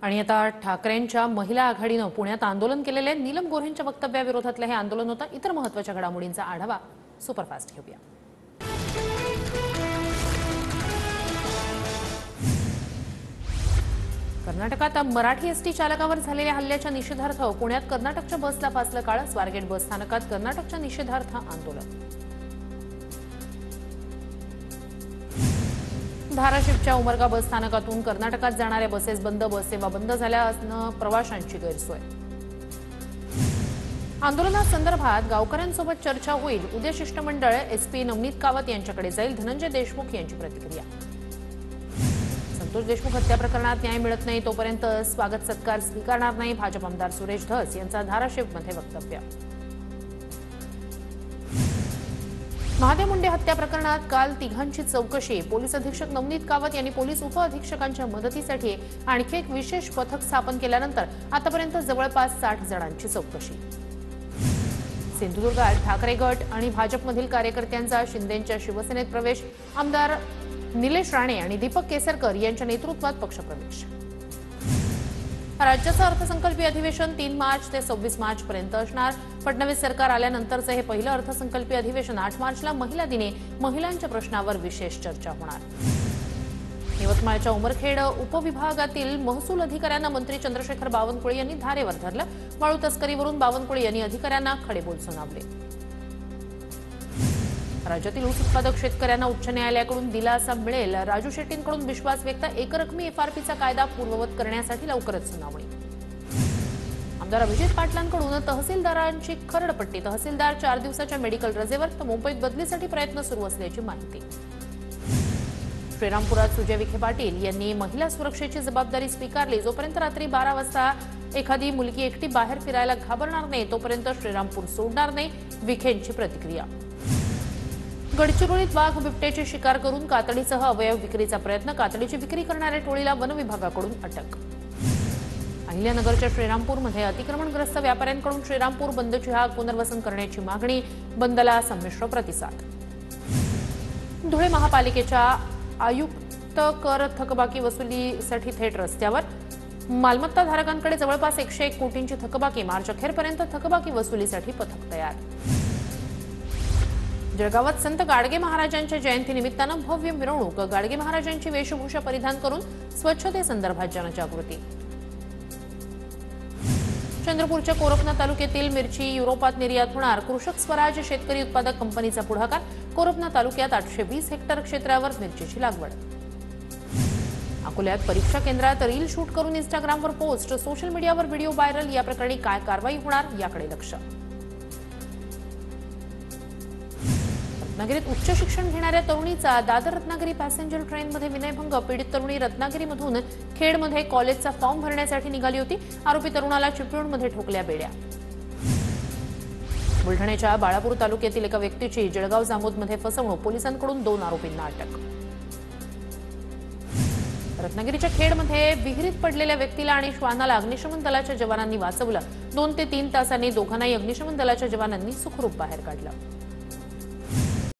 आणि आता ठाकरेंच्या महिला आघाडीनं पुण्यात आंदोलन केलेले नीलम गोऱ्हेंच्या वक्तव्याविरोधातलं हे आंदोलन होतं। इतर महत्त्वाच्या घडामोडींचा आढावा सुपरफास्ट घेऊया। कर्नाटकात मराठी एसटी चालकावर झालेल्या हल्ल्याच्या निषेधार्थ पुण्यात कर्नाटकच्या बसला फासलं काळं। स्वारगेट बस स्थानकात कर्नाटकच्या निषेधार्थ आंदोलन। धाराशिवच्या उमरगा बस स्थानकातून कर्नाटकात जाणाऱ्या बसेस बंद, बस सेवा बंद झाल्यानं प्रवाशांची गैरसोय। आंदोलनासंदर्भात गावकऱ्यांसोबत चर्चा होईल। उद्या शिष्टमंडळ एसपी नवनीत कावत यांच्याकडे जाईल। धनंजय देशमुख यांची प्रतिक्रिया। संतोष देशमुख हत्या प्रकरणात न्याय मिळत नाही तोपर्यंत स्वागत सत्कार स्वीकारणार नाही। भाजप आमदार सुरेश धस यांचा धाराशिवमध्ये वक्तव्य। महादेव मुंडे हत्या प्रकरणात काल तिघांची चौकशी। पोलीस अधीक्षक नवनीत कावत यांनी पोलीस उपअधीक्षकांच्या मदतीसाठी आणखी एक विशेष पथक स्थापन केल्यानंतर आतापर्यंत जवळपास 60 जणांची चौकशी। सिंधुदुर्गात ठाकरे गट आणि भाजपमधील कार्यकर्त्यांचा शिंदेंच्या शिवसेनेत प्रवेश। आमदार निलेश राणे आणि दीपक केसरकर यांच्या नेतृत्वात पक्षप्रवेश। राज्याचं अर्थसंकल्पीय अधिवेशन 3 मार्च ते 26 मार्च पर्यंत असणार। फडणवीस सरकार आल्यानंतरचं हे पहिलं अर्थसंकल्पीय अधिवेशन। 8 मार्चला महिला दिनी महिलांच्या प्रश्नावर विशेष चर्चा होणार। यवतमाळच्या उमरखेड उपविभागातील महसूल अधिकाऱ्यांना मंत्री चंद्रशेखर बावनकुळे यांनी धारेवर धरलं। वाळू तस्करीवरून बावनकुळे यांनी अधिकाऱ्यांना खडेबोल सुनावले। राज्यातील ऊस उत्पादक शेतकऱ्यांना उच्च न्यायालयाकडून दिलासा मिळेल। राजू शेट्टींकडून विश्वास व्यक्त। एकरकमी एफआरपीचा कायदा पूर्ववत करण्यासाठी लवकरच सुनावणी। आमदार अभिजित पाटलांकडून तहसीलदारांची खरडपट्टी। तहसीलदार 4 दिवसाच्या मेडिकल रजेवर तर मुंबईत बदलीसाठी प्रयत्न सुरू असल्याची माहिती। श्रीरामपुरात सुजय विखे पाटील यांनी महिला सुरक्षेची जबाबदारी स्वीकारली। जोपर्यंत रात्री 12 वाजता एखादी मुलगी एकटी बाहेर फिरायला घाबरणार नाही तोपर्यंत श्रीरामपूर सोडणार नाही। विखेंची प्रतिक्रिया। गडचिरोलीत वाघ बिबट्याची शिकार करून कातडीसह अवयव विक्रीचा प्रयत्न। कातडीची विक्री करणाऱ्या टोळीला वन विभागाकडून अटक। अहिल्यानगरच्या श्रीरामपूरमध्ये अतिक्रमणग्रस्त व्यापाऱ्यांकडून श्रीरामपूर बंदची हाक। पुनर्वसन करण्याची मागणी। बंदला संमिश्र प्रतिसाद। धुळे महापालिकेच्या आयुक्त कर थकबाकी वसुलीसाठी थेट रस्त्यावर। मालमत्ता धारकांकडे जवळपास 101 कोटींची थकबाकी। मार्च अखेरपर्यंत थकबाकी वसुलीसाठी पथक तयार। जळगावात संत गाडगे महाराजांच्या जयंतीनिमित्तानं भव्य मिरवणूक। गाडगे महाराजांची वेशभूषा परिधान करून स्वच्छतेसंदर्भात जनजागृती। चंद्रपूरच्या कोरपना तालुक्यातील मिरची युरोपात निर्यात होणार। कृषक स्वराज शेतकरी उत्पादक कंपनीचा पुढाकार। कोरपना तालुक्यात 820 हेक्टर क्षेत्रावर मिरचीची लागवड। अकोल्यात परीक्षा केंद्रात रील शूट करून इंस्टाग्रामवर पोस्ट। सोशल मीडियावर व्हिडिओ व्हायरल। या प्रकरणी काय कारवाई होणार याकडे लक्ष। रत्नागिरीत उच्च शिक्षण घेणाऱ्या तरुणीचा दादर रत्नागिरी पॅसेंजर ट्रेनमध्ये विनयभंग। पीडित तरुणी रत्नागिरीमधून खेडमध्ये कॉलेजचा फॉर्म भरण्यासाठी निघाली होती। आरोपी तरुणाला चिपळूणमध्ये ठोकल्या बेड्या। बुलढाण्याच्या बाळापूर तालुक्यातील एका व्यक्तीची जळगाव जामोदमध्ये फसवणूक। पोलिसांकडून 2 आरोपींना अटक। रत्नागिरीच्या खेडमध्ये विहिरीत पडलेल्या व्यक्तीला आणि श्वानाला अग्निशमन दलाच्या जवानांनी वाचवलं। 2 ते 3 तासांनी दोघांनाही अग्निशमन दलाच्या जवानांनी सुखरूप बाहेर काढलं।